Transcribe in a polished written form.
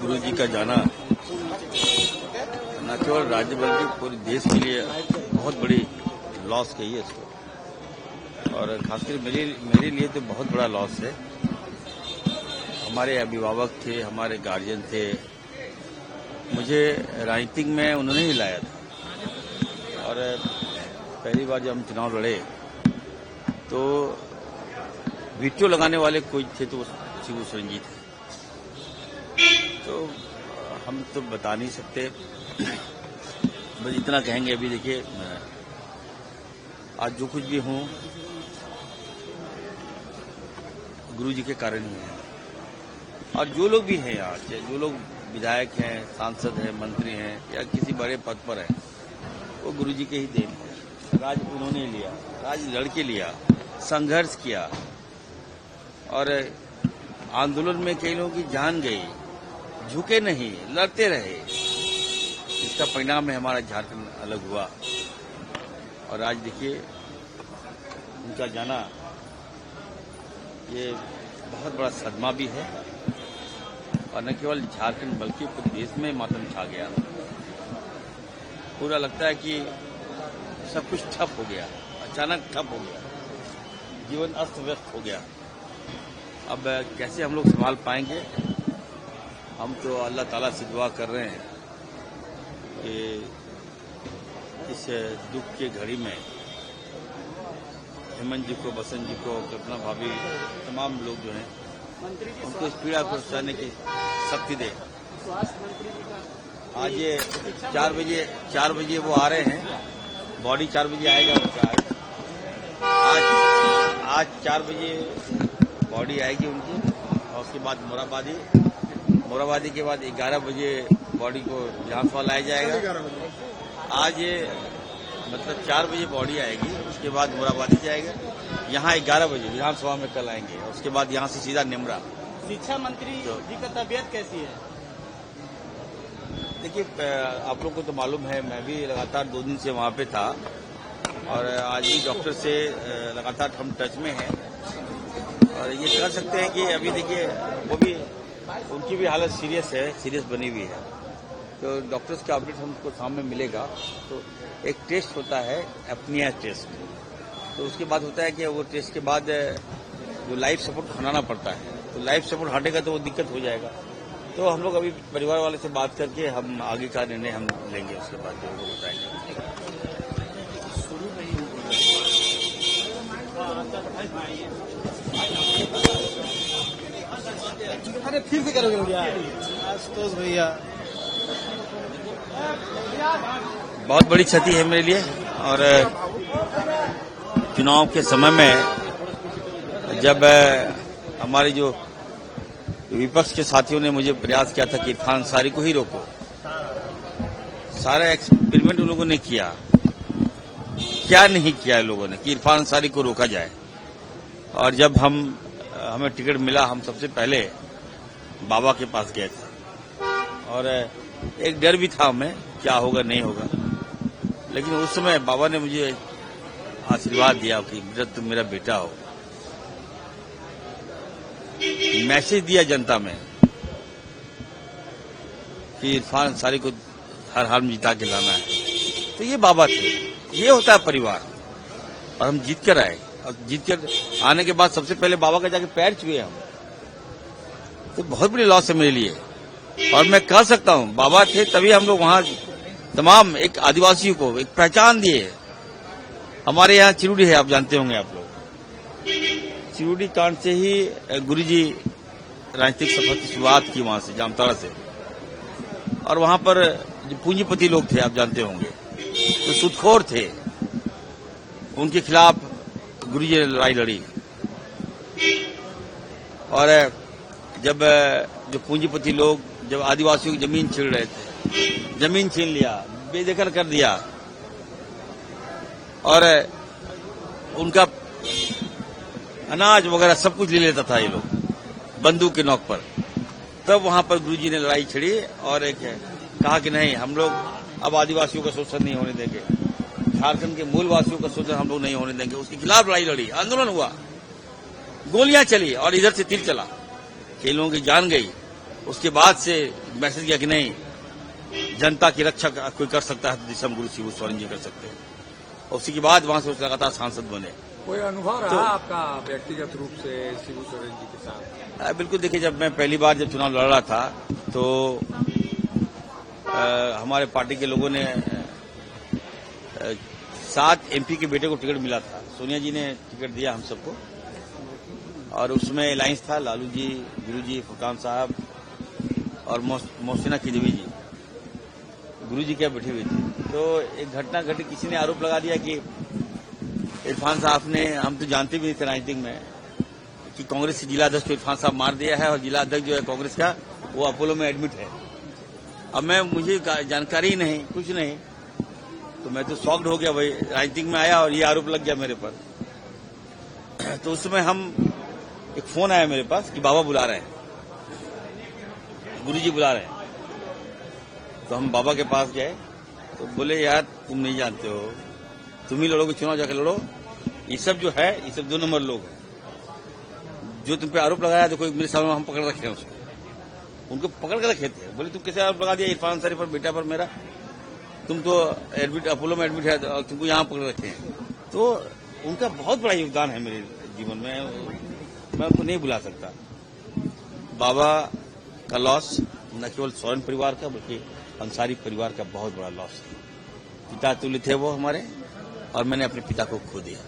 गुरु जी का जाना न केवल राज्य बल्कि पूरे देश के लिए बहुत बड़ी लॉस कही है इसको, और खासकर मेरे लिए तो बहुत बड़ा लॉस है। हमारे अभिभावक थे, हमारे गार्जियन थे, मुझे राजनीतिक में उन्होंने ही लाया था, और पहली बार जब हम चुनाव लड़े तो वीटो लगाने वाले कोई थे तो शिबू सोरेन जी थे। तो हम तो बता नहीं सकते, बस इतना कहेंगे। अभी देखिए, आज जो कुछ भी हूं गुरु जी के कारण ही है, और जो लोग भी हैं यहाँ, जो लोग विधायक हैं, सांसद हैं, मंत्री हैं या किसी बड़े पद पर हैं, वो गुरु जी के ही देन है। राज उन्होंने लिया, राज लड़के लिया, संघर्ष किया, और आंदोलन में कई लोगों की जान गई, झुके नहीं, लड़ते रहे। इसका परिणाम है हमारा झारखंड अलग हुआ, और आज देखिए उनका जाना ये बहुत बड़ा सदमा भी है, और न केवल झारखंड बल्कि पूरे देश में मातम छा गया। पूरा लगता है कि सब कुछ ठप हो गया, अचानक ठप हो गया, जीवन अस्त व्यस्त हो गया। अब कैसे हम लोग संभाल पाएंगे? हम तो अल्लाह ताला से दुआ कर रहे हैं कि इस दुख के घड़ी में हेमंत जी को, बसंत जी को, कल्पना भाभी, तमाम लोग जो हैं उनको इस पीड़ा को सहने की शक्ति दे। आज ये 4 बजे वो आ रहे हैं, बॉडी 4 बजे आएगा उनका। आज 4 बजे बॉडी आएगी उनकी, और उसके बाद मोराबादी के बाद 11 बजे बॉडी को विधानसभा लाया जाएगा। आज ये मतलब 4 बजे बॉडी आएगी, उसके बाद मोराबादी जाएगा, यहाँ 11 बजे विधानसभा में कल आएंगे, और उसके बाद यहाँ से सीधा निमरा। शिक्षा मंत्री जी का तबीयत कैसी है? देखिए, आप लोग को तो मालूम है, मैं भी लगातार 2 दिन से वहाँ पे था, और आज भी डॉक्टर से लगातार हम टच में हैं, और ये कह सकते हैं कि अभी देखिए वो भी, उनकी भी हालत सीरियस बनी हुई है। तो डॉक्टर्स का अपडेट हमको सामने मिलेगा। तो एक टेस्ट होता है, एपनिया टेस्ट, तो उसके बाद होता है कि वो टेस्ट के बाद जो लाइफ सपोर्ट हटाना पड़ता है, तो लाइफ सपोर्ट हटेगा तो वो दिक्कत हो जाएगा। तो हम लोग अभी परिवार वाले से बात करके हम आगे का निर्णय हम लेंगे, उसके बाद जो वो बताएंगे। अरे फिर से करोगे भैया? आशुतोष भैया, बहुत बड़ी क्षति है मेरे लिए, और चुनाव के समय में जब हमारे जो विपक्ष के साथियों ने मुझे प्रयास किया था कि इरफान अंसारी को ही रोको, सारा एक्सपेरिमेंट उन लोगों ने किया, क्या नहीं किया लोगों ने कि इरफान अंसारी को रोका जाए। और जब हमें टिकट मिला, हम सबसे पहले बाबा के पास गए थे, और एक डर भी था हमें क्या होगा नहीं होगा, लेकिन उस समय बाबा ने मुझे आशीर्वाद दिया कि जब तुम मेरा बेटा हो। मैसेज दिया जनता में कि इरफान अंसारी को हर हाल में जिता के लाना है। तो ये बाबा थे, ये होता है परिवार, और हम जीत कर आए, और जीत कर आने के बाद सबसे पहले बाबा का जाके पैर छुए हम। तो बहुत बड़ी लॉस है मेरे लिए, और मैं कह सकता हूं बाबा थे तभी हम लोग वहां तमाम एक आदिवासियों को एक पहचान दिए। हमारे यहाँ चिरुडी है, आप जानते होंगे आप लोग, चिरुडी कांड से ही गुरुजी राजनीतिक सफर की शुरुआत की, वहां से जामताड़ा से, और वहां पर जो पूंजीपति लोग थे आप जानते होंगे, तो सुदखोर थे, उनके खिलाफ गुरुजी ने लड़ाई लड़ी। और जब जो पूंजीपति लोग जब आदिवासियों की जमीन छीन रहे थे, जमीन छीन लिया, बेदखल कर दिया, और उनका अनाज वगैरह सब कुछ ले लेता था ये लोग बंदूक के नोक पर, तब वहां पर गुरुजी ने लड़ाई छिड़ी, और एक कहा कि नहीं, हम लोग अब आदिवासियों का शोषण नहीं होने देंगे, झारखंड के मूल वासियों का शोषण हम लोग नहीं होने देंगे। उसके खिलाफ लड़ाई लड़ी, आंदोलन हुआ, गोलियां चली, और इधर से तीर चला, कई लोगों की जान गई, उसके बाद से मैसेज किया कि नहीं, जनता की रक्षा कोई कर सकता है तो जिसम गुरु शिबू सोरेन जी कर सकते हैं। और उसी के बाद वहां से उसका लगातार सांसद बने। कोई अनुभव रहा आपका व्यक्तिगत रूप से शिबू सोरेन जी के साथ? बिल्कुल, देखिए, जब मैं पहली बार जब चुनाव लड़ रहा था तो हमारे पार्टी के लोगों ने 7 MP के बेटे को टिकट मिला था। सोनिया जी ने टिकट दिया हम सबको, और उसमें अलायंस था लालू जी, गुरु जी, फुरकान साहब और मोहसिना किदवी जी, गुरु जी क्या बैठी हुई थी। तो एक घटना घटी, किसी ने आरोप लगा दिया कि इरफान साहब ने, हम तो जानते भी नहीं थे राजनीतिक में कि कांग्रेस के जिला अध्यक्ष को इरफान साहब मार दिया है, और जिला अध्यक्ष जो है कांग्रेस का वो अपोलो में एडमिट है। अब मुझे जानकारी ही नहीं, कुछ नहीं, तो मैं तो शॉक्ड हो गया भाई, राजनीतिक में आया और ये आरोप लग गया मेरे पर। तो उस समय एक फोन आया मेरे पास कि बाबा बुला रहे हैं, गुरुजी बुला रहे हैं। तो हम बाबा के पास गए तो बोले, यार तुम नहीं जानते हो, तुम ही लड़ोगे चुनाव, जाके लड़ो। ये सब जो है, ये सब 2 नंबर लोग हैं। जो तुम पे आरोप लगाया, देखो मेरे सामने हम पकड़ रखे हैं उसको, उनको पकड़ के रखे थे। बोले तुम कैसे आरोप लगा दिया इरफान अंसारी पर, बेटा पर मेरा, तुम तो एडमिट अपोलो में एडमिट है, तुमको यहाँ पकड़ रखे हैं। तो उनका बहुत बड़ा योगदान है मेरे जीवन में, मैं उनको नहीं भुला सकता। बाबा का लॉस न केवल सोरेन परिवार का बल्कि अंसारी परिवार का बहुत बड़ा लॉस है। पिता तुल्य थे वो हमारे, और मैंने अपने पिता को खो दिया।